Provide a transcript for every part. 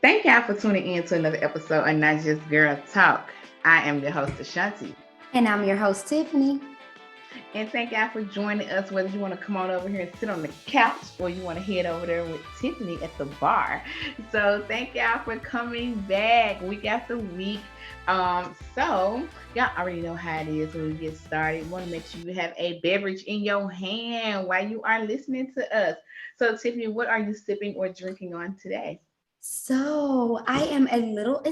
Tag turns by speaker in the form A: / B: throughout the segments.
A: Thank y'all for tuning in to another episode of Not Just Girl Talk. I am your host, Ashanti.
B: And I'm your host, Tiffany.
A: And thank y'all for joining us, whether you want to come on over here and sit on the couch or you want to head over there with Tiffany at the bar. So thank y'all for coming back week after week. So y'all already know how it is when we get started. We want to make sure you have a beverage in your hand while you are listening to us. So Tiffany, what are you sipping or drinking on today?
B: So I am a little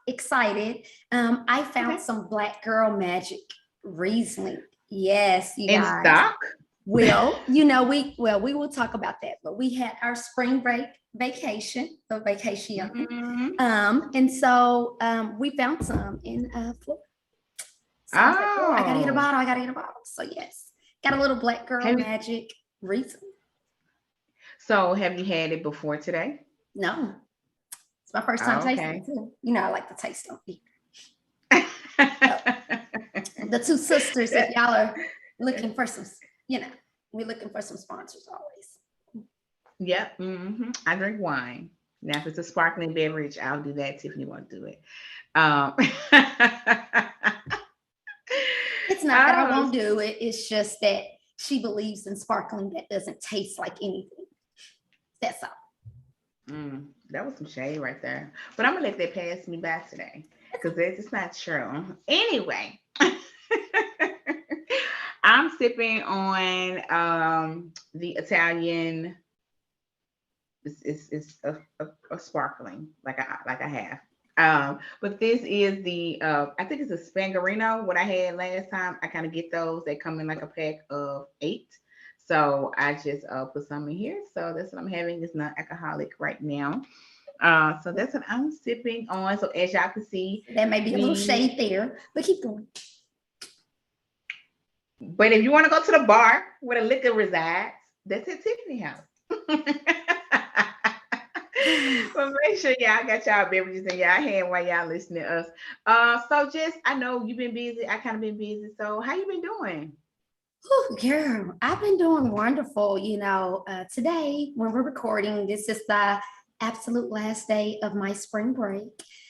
B: excited. I found
A: Okay.
B: some Black Girl Magic Riesling. Yes, you
A: In
B: guys.
A: stock?
B: We will talk about that. But we had our spring break vacation, the vacation.
A: Mm-hmm.
B: We found some in Florida. So I was like, oh, I gotta get a
A: Oh,
B: bottle. I gotta get a bottle. So yes, got a little Black Girl
A: have you,
B: Magic Riesling.
A: so have you had it before today?
B: No, it's my first time
A: Oh,
B: tasting it
A: okay.
B: too. I like to taste them. So the two sisters, if y'all are looking for some, you know, we're looking for some sponsors always.
A: Yep. I drink wine. Now, if it's a sparkling beverage, I'll do that. Tiffany won't do it. Um,
B: It's not that I
A: oh,
B: won't do it. It's just that she believes in sparkling that doesn't taste like anything. That's all.
A: that was some shade right there. But I'm gonna let that pass me by today because that's just not true. Anyway, I'm sipping on the Italian. It's a sparkling like I have. But this is the I think it's a Spangarino. What I had last time, I kind of get those. They come in like a pack of 8. So I just put some in here. So that's what I'm having. It's not alcoholic right now. So that's what I'm sipping on. So as y'all can see,
B: That may be a little
A: we.
B: shade there, but keep going.
A: But if you want to go to the bar where the liquor resides, that's at Tiffany House. Well, make sure y'all got y'all beverages in y'all hand while y'all listening to us. So just I know you've been busy. I kind of been busy. So how you been doing?
B: Whew, girl, I've been doing wonderful. Today when we're recording, this is the absolute last day of my spring break.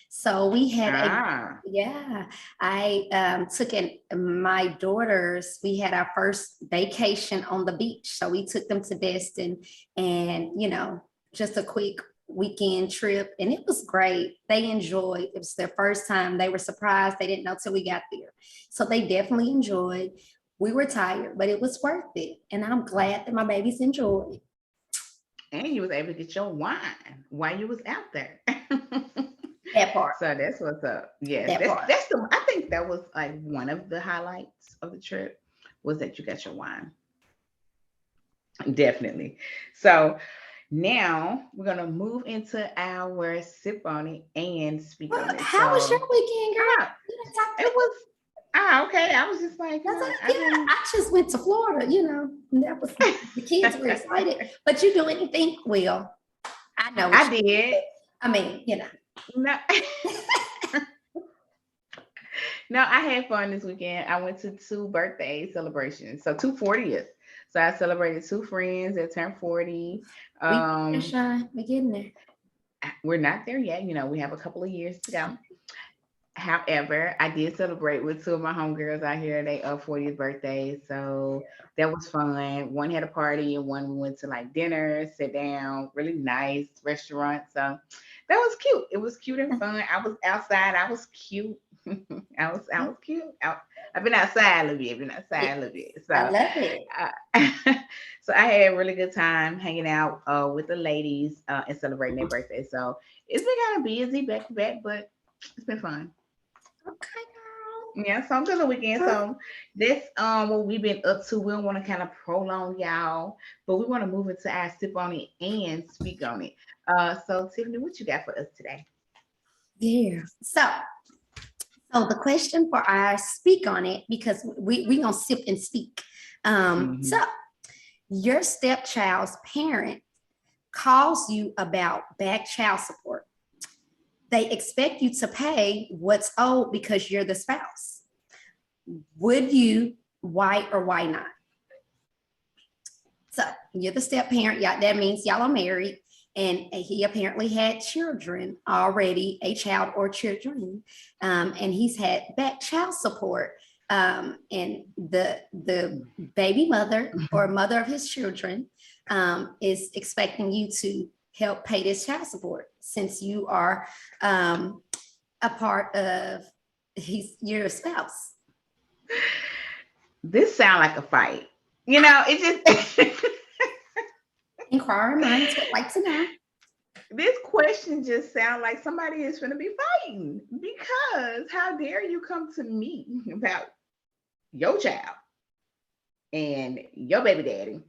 B: So we had a
A: Ah,
B: yeah, I took in my daughters. We had our first vacation on the beach, so we took them to Destin, and just a quick weekend trip, and it was great. They enjoyed. It was their first time. They were surprised. They didn't know till we got there, so they definitely enjoyed. We were tired, but it was worth it. And I'm glad that my babies enjoyed
A: and you was able to get your wine while you was out there.
B: that part.
A: So that's what's up. Yes,
B: That part.
A: that's the. I think that was like one of the highlights of the trip was that you got your wine. Definitely. So now we're gonna move into our sip on it and speak
B: Well,
A: on it.
B: how was your
A: So
B: weekend, girl?
A: ah,
B: You didn't talk to me.
A: it was okay. I was just like,
B: That's like,
A: I've been
B: I just went to Florida, and that was the kids were excited. But you do anything? Well, I know what
A: I
B: you
A: did.
B: did. I mean,
A: No, no, I had fun this weekend. I went to 2 birthday celebrations. So 240th. So I celebrated 2 friends that turned 40.
B: we getting there,
A: Um,
B: Sean. We getting there.
A: we're not there yet. We have a couple of years to go. However, I did celebrate with 2 of my homegirls out here. They 40th birthday, so that was fun. One had a party, and one we went to like dinner, sit down, really nice restaurant. So that was cute. It was cute and fun. I was outside. I was cute. I was cute. I've been outside a little bit. Been outside a little bit.
B: I
A: So,
B: love it.
A: so I had a really good time hanging out with the ladies and celebrating their birthday. So it's been kind of busy back to back, but it's been fun.
B: Okay,
A: Yeah, so good the weekend.
B: girl.
A: So that's what we've been up to. We don't want to kind of prolong y'all, but we want to move into our sip on it and speak on it. So Tiffany, what you got for us today?
B: Yeah. So the question for our speak on it, because we gonna sip and speak. So
A: Hmm.
B: your stepchild's parent calls you about back child support. They expect you to pay what's owed because you're the spouse. Would you? Why or why not? So you're the step parent. Yeah, that means y'all are married. and he apparently had children already, a child or children, and he's had back child support. And the baby mother or mother of his children is expecting you to help pay this child support since you are a part of your spouse.
A: This sound like a fight. You know, it just
B: Inquiring minds would like to know.
A: this question just sounds like somebody is going to be fighting, because how dare you come to me about your child and your baby daddy?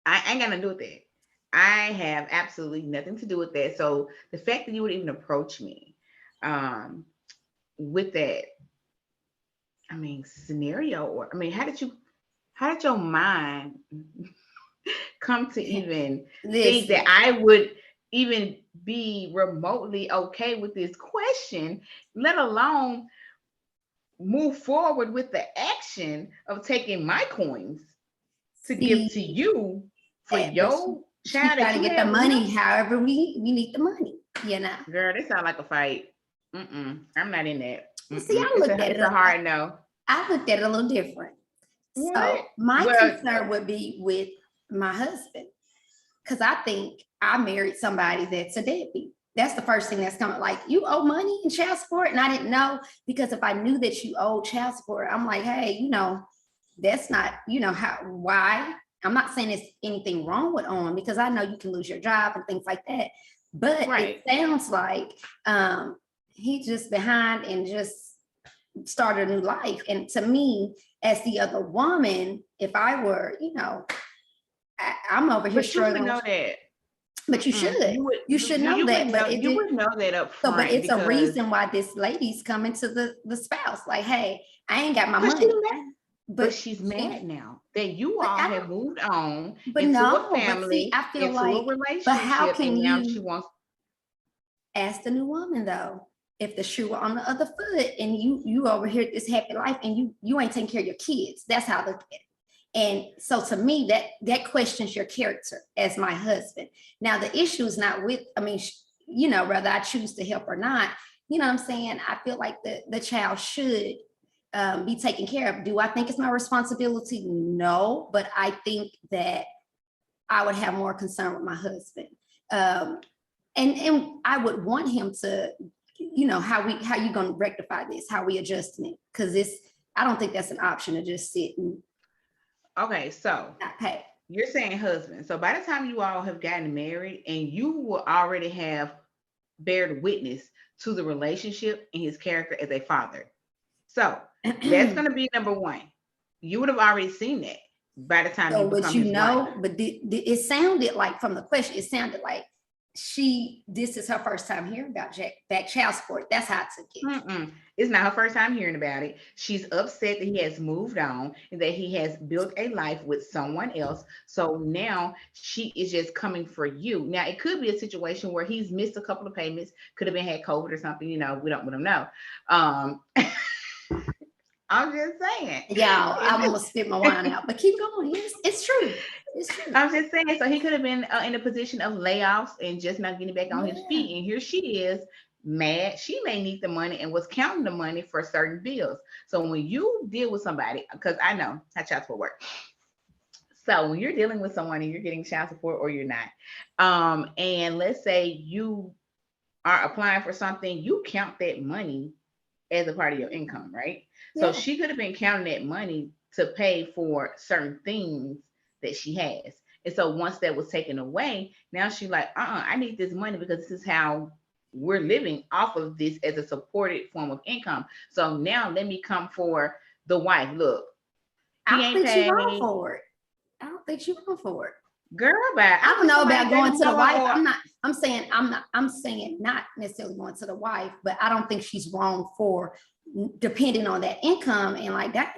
A: I ain't got nothing to do with that. I have absolutely nothing to do with that. So the fact that you would even approach me with that, I mean, scenario, or I mean, how did your mind come to even think that I would even be remotely okay with this question, let alone move forward with the action of taking my coins to give to you for your child?
B: Try to get the money however we need the money, you know.
A: Girl, this sound like a fight. I'm not in that.
B: See, I looked at it.
A: It's a hard no.
B: I looked at it a little different.
A: What?
B: So my concern would be with my husband, because I think I married somebody that's a deadbeat. That's the first thing that's coming. Like, you owe money in child support, and I didn't know, because if I knew that you owed child support, I'm like, hey, you know, that's not, you know, why. I'm not saying there's anything wrong with owing, because I know you can lose your job and things like that. But It sounds like he just behind and just started a new life. And to me, as the other woman, if I were, you know, I'm over here struggling.
A: You would know that.
B: But you should. You should know that. But
A: you would know that up front.
B: So, but it's a reason why this lady's coming to the spouse. Like, hey, I ain't got my money.
A: But she's mad now that you all have moved on into a family,
B: I feel
A: into
B: like,
A: a relationship.
B: But how can you
A: now she wants
B: ask the new woman though? If the shoe were on the other foot and you over here this happy life and you ain't taking care of your kids, that's how I look at it. And so to me, that questions your character as my husband. Now the issue is not with, I mean, you know, whether I choose to help or not, you know what I'm saying? I feel like the child should be taken care of. Do I think it's my responsibility? No, but I think that I would have more concern with my husband. And I would want him to, you know, how you gonna rectify this, how we adjusting it, because I don't think that's an option to just sit and
A: okay, so
B: not pay.
A: You're saying husband. So by the time you all have gotten married and you will already have bared witness to the relationship and his character as a father. So that's going to be number one. You would have already seen that by the time you become his wife.
B: But it sounded like, from the question, it sounded like this is her first time hearing about back child support. That's how I took it.
A: It's not her first time hearing about it. She's upset that he has moved on and that he has built a life with someone else. So now she is just coming for you. Now it could be a situation where he's missed a couple of payments, could have had COVID or something, you know, we don't know. I'm just saying.
B: Yeah, I'm gonna spit my wine out, but keep going. It's true. It's true.
A: I'm just saying. So he could have been in a position of layoffs and just not getting back on his feet. And here she is, mad. She may need the money and was counting the money for certain bills. So when you deal with somebody, because I know how child support works. So when you're dealing with someone and you're getting child support or you're not, and let's say you are applying for something, you count that money as a part of your income, right? Yeah. So she could have been counting that money to pay for certain things that she has. And so once that was taken away, now she's like, I need this money because this is how we're living off of this as a supported form of income. So now let me come for the wife. Look,
B: I don't think she's wrong for it. I don't think she's wrong for it.
A: Girl, but
B: I don't know about going to the wife. I'm saying not necessarily going to the wife, but I don't think she's wrong for depending on that income and like that.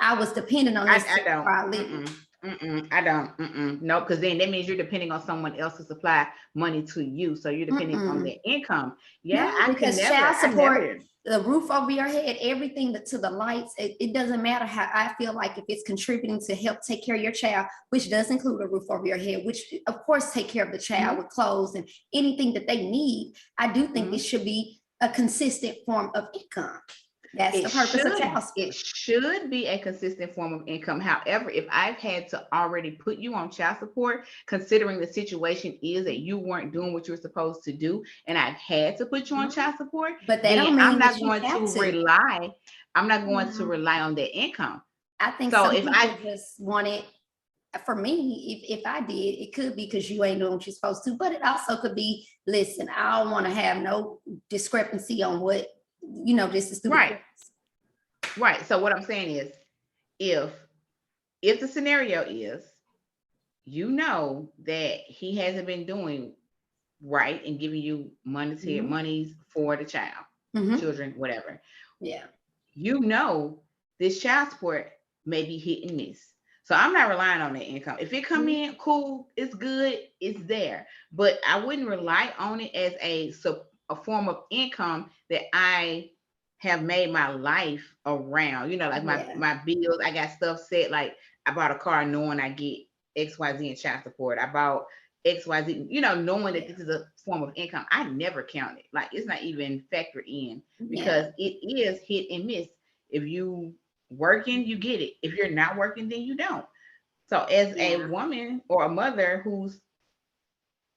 B: I was dependent on this.
A: I don't. I don't. No, because then that means you're depending on someone else to supply money to you. So you're depending on
B: Mm-mm.
A: their income. Yeah,
B: No,
A: I could
B: because
A: never.
B: child
A: I
B: support,
A: never.
B: the roof over your head, everything to the lights, it doesn't matter how I feel like if it's contributing to help take care of your child, which does include a roof over your head, which of course take care of the child with clothes and anything that they need. I do think it should be a consistent form of income. That's the purpose of child
A: It
B: support.
A: should be a consistent form of income. However, if I've had to already put you on child support, considering the situation is that you weren't doing what you're supposed to do, and I've had to put you on child support,
B: But that
A: then
B: don't
A: I'm
B: mean
A: not
B: that you
A: going
B: have
A: to
B: to.
A: rely. I'm not going to
B: No.
A: rely on their income.
B: I think
A: So
B: some
A: if
B: people
A: I
B: just want it. For me, if I did, it could be because you ain't doing what you're supposed to, but it also could be, listen, I don't want to have no discrepancy on what, this is through the
A: right,
B: courts.
A: right. So what I'm saying is, if the scenario is, that he hasn't been doing right and giving you monetary
B: Mhm.
A: monies for the child,
B: Mhm.
A: children, whatever.
B: Yeah.
A: This child support may be hit and miss. So I'm not relying on that income. If it come in, cool, it's good, it's there. But I wouldn't rely on it as a form of income that I have made my life around. Like
B: Yeah.
A: my bills, I got stuff set. Like I bought a car knowing I get XYZ in child support. I bought XYZ, knowing that this is a form of income. I never count it. Like it's not even factored in
B: Yeah.
A: because it is hit and miss. If you working, you get it. If you're not working, then you don't. So as a
B: Yeah.
A: woman or a mother who's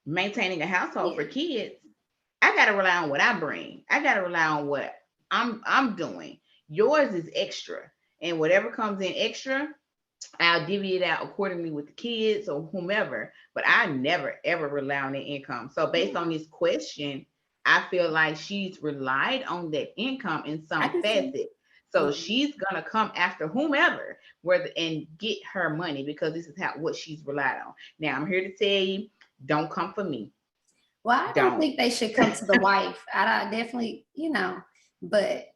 A: maintaining a household for
B: Yeah.
A: kids, I gotta rely on what I bring. I gotta rely on what I'm doing. Yours is extra. And whatever comes in extra, I'll divvy it out accordingly with the kids or whomever. But I never ever rely on their income. So based on this question, I feel like she's relied on that income in
B: I
A: some
B: can see.
A: facet. So
B: Mhm.
A: she's gonna come after whomever, whether and get her money because this is what she's relied on. Now I'm here to tell you, don't come for me.
B: Well, I don't
A: Don't.
B: think they should come to the wife. I definitely, but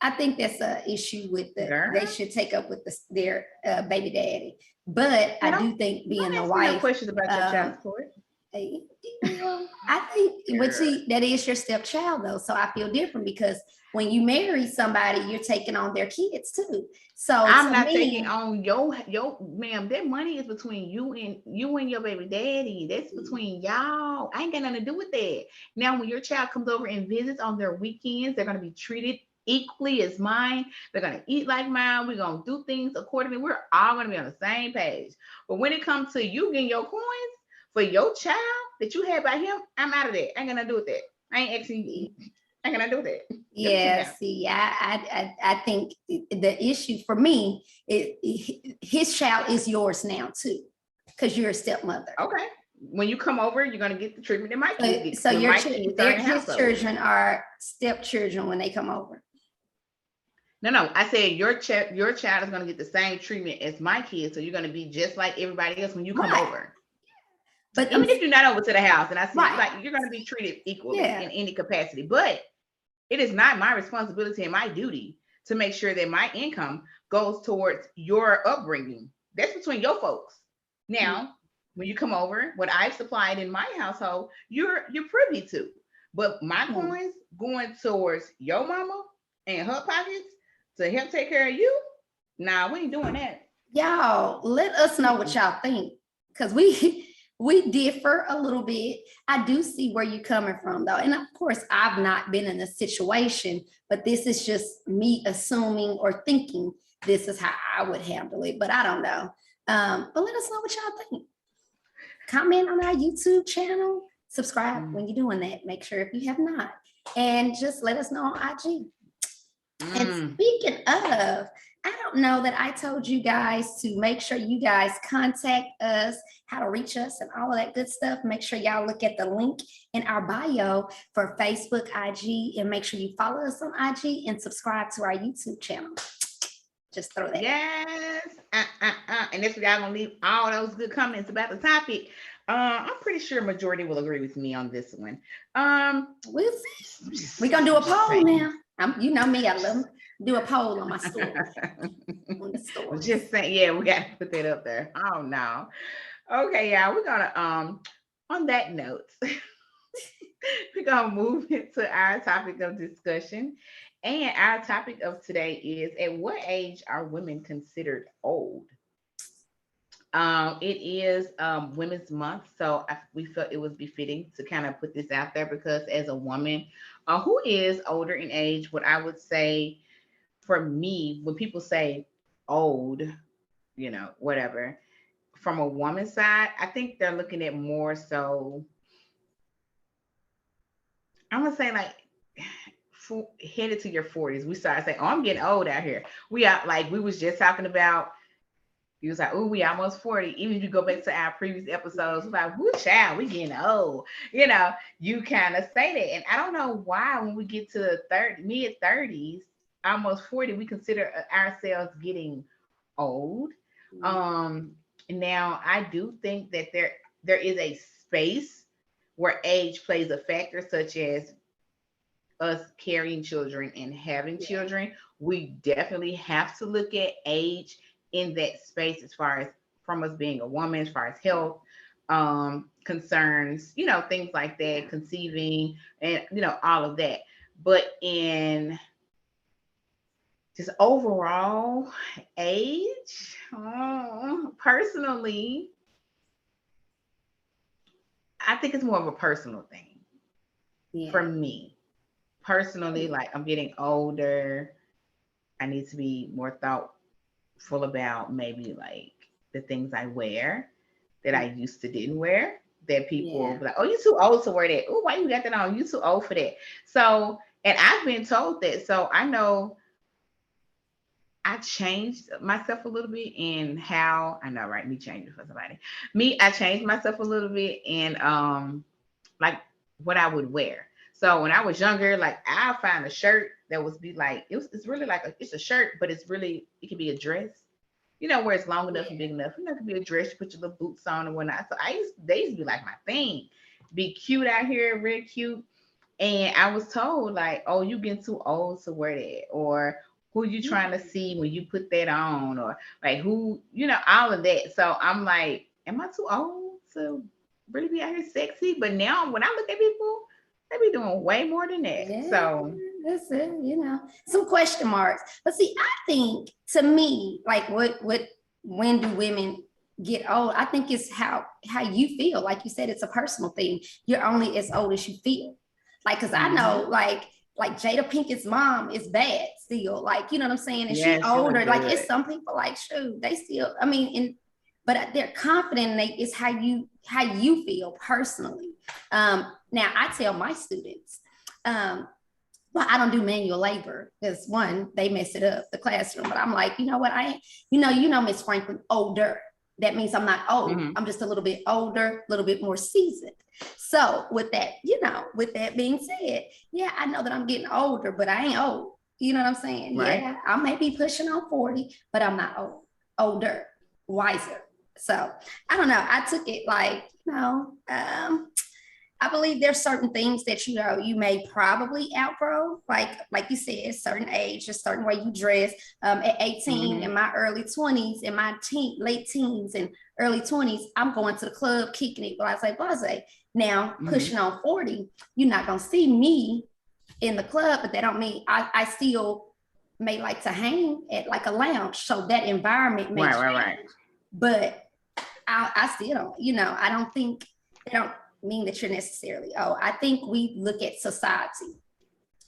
B: I think that's a issue with
A: Girl,
B: they should take up with their baby daddy. But
A: now
B: I do think being
A: don't
B: the
A: ask me no
B: wife,
A: questions about your child
B: um,
A: support.
B: I think, but
A: Girl.
B: see, that is your stepchild though. So I feel different because when you marry somebody, you're taking on their kids too. So
A: I'm
B: to
A: not taking
B: me,
A: on your ma'am. That money is between you and your baby daddy. That's between y'all. I ain't got nothing to do with that. Now, when your child comes over and visits on their weekends, they're gonna be treated equally as mine. They're gonna eat like mine. We're gonna do things accordingly. We're all gonna be on the same page. But when it comes to you getting your coins for your child that you had by him, I'm out of that. I ain't gonna do with that. I ain't asking you. I ain't gonna do that. That's between
B: yeah,
A: y'all.
B: see, I think the issue for me is his child is yours now too, because you're a stepmother.
A: Okay. When you come over, you're gonna get the treatment that my kids get
B: So
A: when my kids are in the
B: his
A: household.
B: children are stepchildren when they come over.
A: No. I said your child is gonna get the same treatment as my kids, so you're gonna be just like everybody else when you come
B: Right.
A: over.
B: But
A: Even if you're not over to the house, and I see
B: right.
A: like you're gonna be treated equally
B: Yeah.
A: in any capacity. But it is not my responsibility and my duty to make sure that my income goes towards your upbringing. That's between your folks. Now, when you come over, what I've supplied in my household, you're privy to. But my coins going towards your mama and her pockets to help take care of you. Nah, we ain't doing that.
B: Y'all, let us know what y'all think. Cause we differ a little bit. I do see where you're coming from though. And of course, I've not been in a situation, but this is just me assuming or thinking this is how I would handle it. But I don't know. But let us know what y'all think. Comment on our YouTube channel, subscribe when you're doing that. Make sure if you have not. And just let us know on IG. And speaking of, I don't know that I told you guys to make sure you guys contact us, how to reach us, and all of that good stuff. Make sure y'all look at the link in our bio for Facebook, IG, and make sure you follow us on IG and subscribe to our YouTube channel. Just throw that.
A: Yes. And if y'all gonna leave all those good comments about the topic, I'm pretty sure majority will agree with me on this one.
B: We'll see. We're gonna do a poll now. You know me, I love them. Do a poll on my story, on the
A: I'm
B: stories.
A: just saying, yeah, we got to put that up there. Oh no. Okay, y'all, we're gonna on that note, we're gonna move into our topic of discussion. And our topic of today is, at what age are women considered old? It is Women's Month, so we felt it was befitting to kind of put this out there, because as a woman who is older in age, what I would say, for me, when people say old, whatever, from a woman's side, I think they're looking at more so, I'm gonna say like headed to your 40s. We start saying, "Oh, I'm getting old out here." We are like we was just talking about. He was like, "Oh, we almost 40." Even if you go back to our previous episodes, we're like, "Woo, child, we getting old." You kind of say that, and I don't know why when we get to 30, mid 30s, almost 40, we consider ourselves getting old. Um, Now I do think that there is a space where age plays a factor, such as us carrying children and having
B: Yeah.
A: children. We definitely have to look at age in that space, as far as from us being a woman, as far as health concerns, things like that, conceiving, and all of that. But in just overall age, personally, I think it's more of a personal thing for
B: Yeah.
A: me. Personally, like, I'm getting older. I need to be more thoughtful about maybe like the things I wear that I used to didn't wear. That people will
B: Yeah.
A: be like, "Oh, you too old to wear that. Oh, why you got that on? You too old for that." So, and I've been told that. So I know I changed myself a little bit in how I know, right? Me changing for somebody. I changed myself a little bit in like what I would wear. So when I was younger, like, I'll find a shirt that was be like it's really like it's a shirt, but it could be a dress. Where it's long enough and
B: Yeah.
A: big enough. It could be a dress, you put your little boots on and whatnot. So they used to be like my thing. Be cute out here, real cute. And I was told, like, "Oh, you getting too old to wear that," or "Who you trying to see when you put that on," or like, who, all of that. So I'm like, am I too old to really be out here sexy? But now when I look at people, they be doing way more than that.
B: Yeah,
A: So
B: that's it, some question marks. But see, I think, to me, like, when do women get old? I think it's how you feel. Like you said, it's a personal thing. You're only as old as you feel. Like, cause I know,
A: mhm.
B: like Jada Pinkett's mom is bad still. Like, you know what I'm saying? And she
A: Yeah, she look
B: older. Like,
A: good.
B: it's some people like, shoot, they still, I mean, but they're confident, and it's how you feel personally. Now I tell my students, well, I don't do manual labor because, one, they mess it up, the classroom. But I'm like, you know what? Miss Franklin, older. That means I'm not old.
A: Hmm.
B: I'm just a little bit older, a little bit more seasoned. So with that being said, yeah, I know that I'm getting older, but I ain't old. You know what I'm saying?
A: Right.
B: Yeah, I may be pushing on 40, but I'm not old. Older, wiser. So I don't know. I took it like, I believe there's certain things that you may probably outgrow, like you said, certain age, a certain way you dress. At 18, in
A: Hmm.
B: my early 20s, in my late teens and early 20s, I'm going to the club, kicking it, blase. Now
A: Hmm.
B: pushing on 40, you're not gonna see me in the club, but that don't mean I still may like to hang at like a lounge. So that environment may
A: Right, right, right.
B: change, but I still don't, I don't think they don't mean that you're necessarily, I think we look at society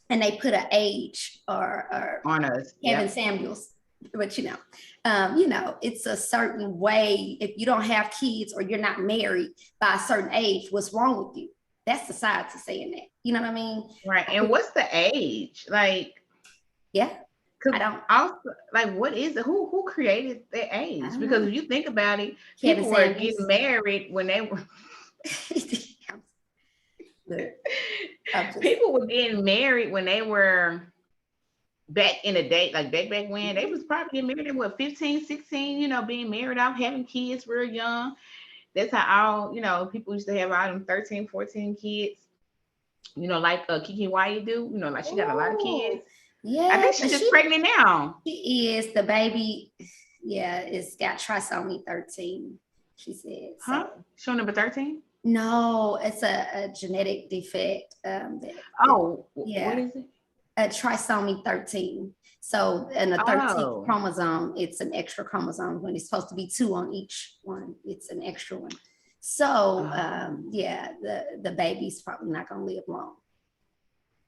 B: and they put an age or
A: On us.
B: Kevin
A: Yep.
B: Samuels, but it's a certain way. If you don't have kids or you're not married by a certain age, what's wrong with you? That's society saying that. You know what I mean?
A: Right.
B: I
A: And
B: think,
A: what's the age? Like,
B: yeah, I
A: because
B: don't,
A: also, like, what is it? Who created the
B: I
A: age?
B: don't
A: Because
B: know.
A: if you think about it,
B: Kevin
A: people were getting
B: Samuels.
A: married when they were
B: Look, I'm just,
A: people were getting married when they were back in the day, like back when they was probably getting married at what, 15, 16, being married off, having kids real young. That's how all, people used to have all them 13, 14 kids, like Kiki Wyatt do, like she got a lot of
B: oh,
A: kids. I
B: Yeah,
A: think
B: but
A: she's just pregnant now.
B: she is the baby. Yeah, it's got trisomy 13. She said
A: Huh?
B: so.
A: Show number 13?
B: No, it's a genetic defect.
A: Oh, what
B: Yeah,
A: is it?
B: a trisomy 13. So in the 13th
A: Oh.
B: chromosome, it's an extra chromosome when it's supposed to be two on each one. It's an extra one. So
A: Oh.
B: yeah, the baby's probably not gonna live long.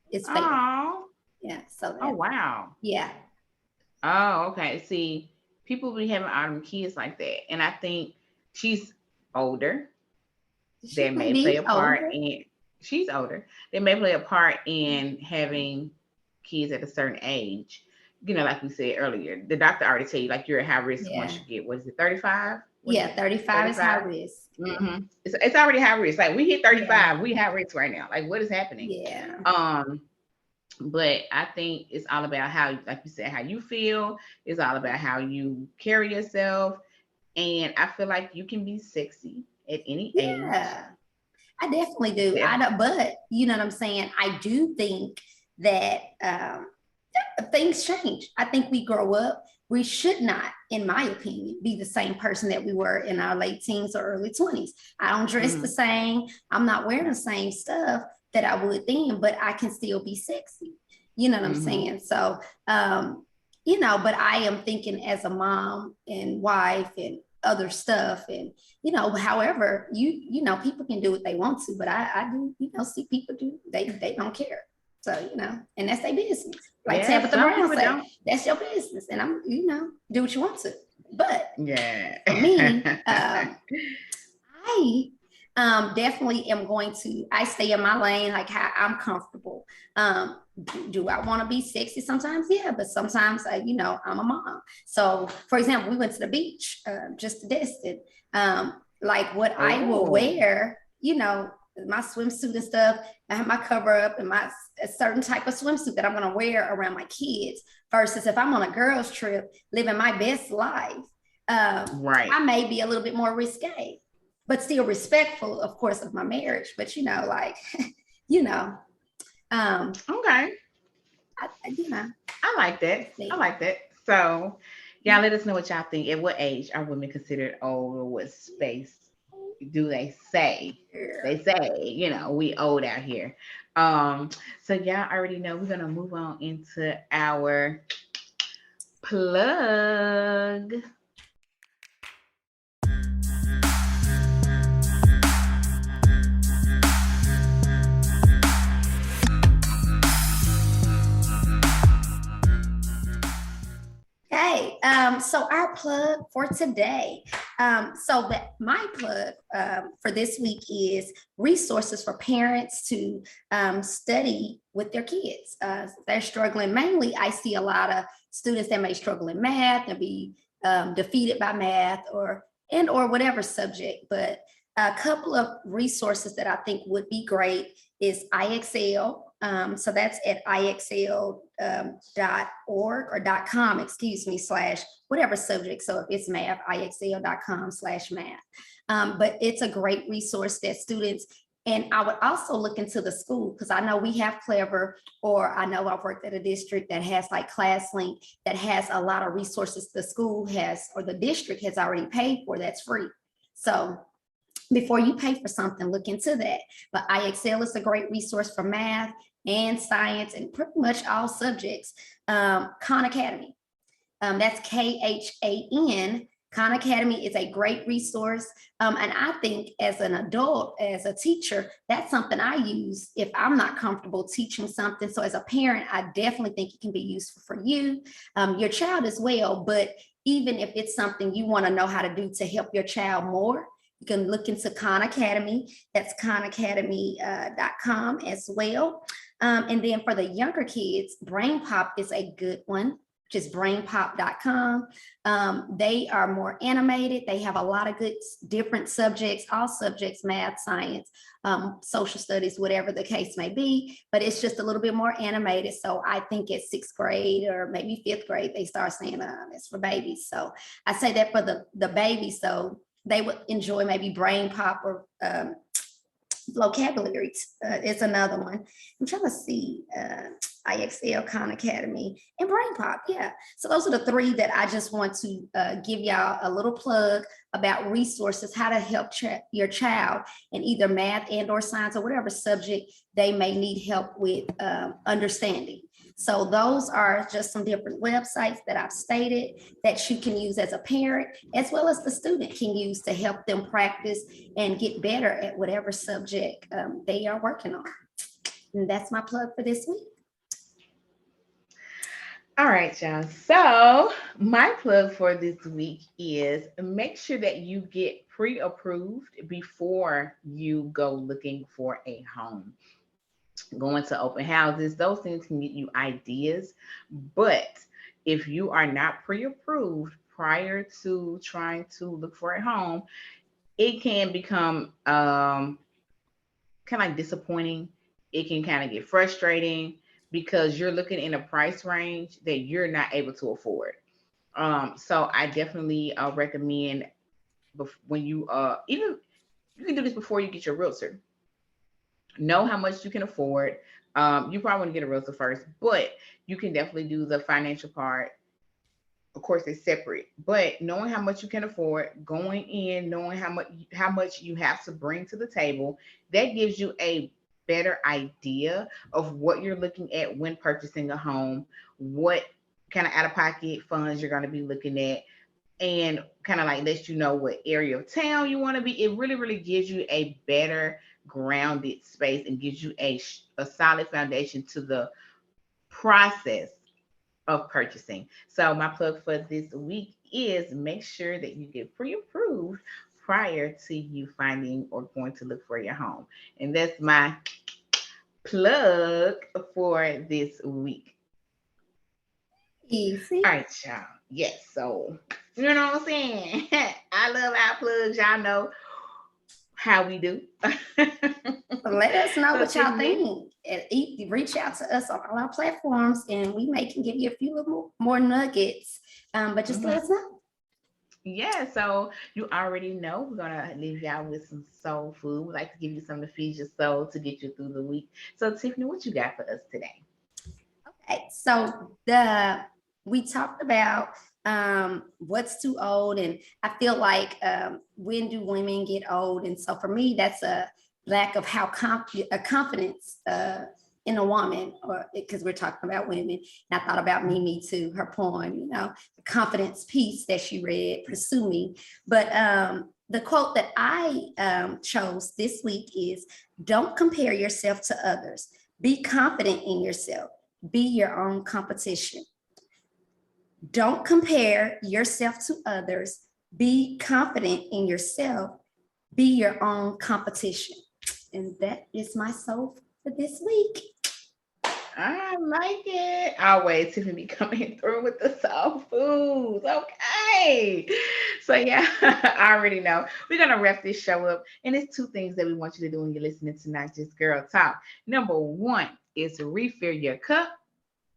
B: It's fatal.
A: Oh.
B: Yeah. So
A: Oh,
B: that
A: wow.
B: yeah.
A: Oh, okay. See, people be having all them kids like that. And I think she's older.
B: She
A: That
B: may
A: may play
B: be
A: a part
B: older.
A: in, she's older. They may play a part in having kids at a certain age. Like we said earlier, the doctor already tell you, like, you're at high risk once
B: Yeah.
A: you get, what is it, 35? What is
B: Yeah,
A: it?
B: 35 is high
A: 35?
B: risk. Yeah.
A: Mm-hmm. It's already high risk. Like, we hit
B: Yeah.
A: 35, we high risk right now. Like, what is happening?
B: Yeah.
A: Um, but I think it's all about how, like you said, how you feel. It's all about how you carry yourself. And I feel like you can be sexy at any age.
B: Yeah. I definitely do.
A: Yeah.
B: But you know what I'm saying? I do think that things change. I think we grow up. We should not, in my opinion, be the same person that we were in our late teens or early 20s. I don't dress the
A: Mm-hmm.
B: same. I'm not wearing the same stuff that I would then, but I can still be sexy. You know what I'm
A: Mm-hmm.
B: saying? So, but I am thinking as a mom and wife and other stuff and however people can do what they want to, but I do see people do, they don't care. So, and that's their business. Like
A: Yeah,
B: Tabitha
A: some
B: Brown
A: people
B: say,
A: don't.
B: that's your business. And I'm, do what you want to. But
A: Yeah.
B: for me, I definitely am going to, I stay in my lane, like how I'm comfortable. Do I want to be sexy sometimes? Yeah, but sometimes I'm a mom. So for example, we went to the beach just to test it. Like what I will
A: Oh.
B: wear, my swimsuit and stuff. I have my cover up and my a certain type of swimsuit that I'm going to wear around my kids versus if I'm on a girls trip living my best life.
A: Right.
B: I may be a little bit more risque, but still respectful, of course, of my marriage. But you know,
A: Okay. I like that. I like that. So, y'all let us know what y'all think. At what age are women considered old, or what space do they say? They say, we old out here. So y'all already know we're gonna move on into our plug.
B: Okay, so our plug for today. My plug for this week is resources for parents to study with their kids. They're struggling. Mainly, I see a lot of students that may struggle in math and be defeated by math or whatever subject. But a couple of resources that I think would be great is IXL. So that's at IXL.org or .com, excuse me, / whatever subject. So if it's math, IXL.com/math. But it's a great resource that students, and I would also look into the school because I know we have Clever, or I know I've worked at a district that has like ClassLink that has a lot of resources the school has or the district has already paid for that's free. So before you pay for something, look into that. But IXL is a great resource for math and science and pretty much all subjects. Khan Academy, that's KHAN. Khan Academy is a great resource. And I think as an adult, as a teacher, that's something I use if I'm not comfortable teaching something. So as a parent, I definitely think it can be useful for you, your child as well. But even if it's something you want to know how to do to help your child more, you can look into Khan Academy. That's khanacademy.com as well. And then for the younger kids, Brain Pop is a good one, which is brainpop.com. They are more animated. They have a lot of good different subjects, all subjects, math, science, social studies, whatever the case may be, but it's just a little bit more animated. So I think at 6th grade or maybe 5th grade, they start saying it's for babies. So I say that for the babies. So they would enjoy maybe Brain Pop or vocabulary is another one. I'm trying to see IXL, Khan Academy, and Brain Pop. Yeah. So those are the three that I just want to give y'all a little plug about resources, how to help your child in either math and or science or whatever subject they may need help with understanding. So those are just some different websites that I've stated that you can use as a parent, as well as the student can use to help them practice and get better at whatever subject they are working on. And that's my plug for this week.
A: All right, y'all. So my plug for this week is make sure that you get pre-approved before you go looking for a home. Going to open houses, those things can get you ideas. But if you are not pre-approved prior to trying to look for a home, it can become kind of like disappointing. It can kind of get frustrating because you're looking in a price range that you're not able to afford. So I definitely recommend when you even you can do this before you get your realtor. Know how much you can afford. You probably want to get a realtor first, but you can definitely do the financial part. Of course, it's separate, but knowing how much you can afford, going in, knowing how much you have to bring to the table, that gives you a better idea of what you're looking at when purchasing a home, what kind of out of pocket funds you're going to be looking at, and kind of like lets you know what area of town you want to be. It really, really gives you a better grounded space and gives you a solid foundation to the process of purchasing. So my plug for this week is make sure that you get pre-approved prior to you finding or going to look for your home. And that's my plug for this week.
B: Easy.
A: All right, y'all. Yes, so you know what I'm saying? I love our plugs. Y'all know how we do.
B: Let us know
A: So
B: what y'all
A: Tiffany,
B: think. And reach out to us on all our platforms, and we may can give you a few little more nuggets. But just let
A: mhm.
B: us know.
A: Yeah, so you already know we're gonna leave y'all with some soul food. We like to give you something to feed your soul to get you through the week. So Tiffany, what you got for us today?
B: Okay, so the we talked about what's too old, and I feel like when do women get old? And so for me, that's a lack of how a confidence in a woman, or because we're talking about women. And I thought about Mimi too, her poem, the confidence piece that she read, "Pursue Me." But the quote that I chose this week is, "Don't compare yourself to others. Be confident in yourself. Be your own competition. Don't compare yourself to others. Be confident in yourself. Be your own competition." And that is my soul for this week.
A: I like it. Always Tiffany be coming through with the soul foods. Okay. So yeah, I already know. We're gonna wrap this show up. And it's two things that we want you to do when you're listening to Not Just Girl Talk. Number one is refill your cup.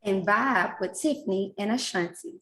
B: And vibe with Tiffany and Ashanti.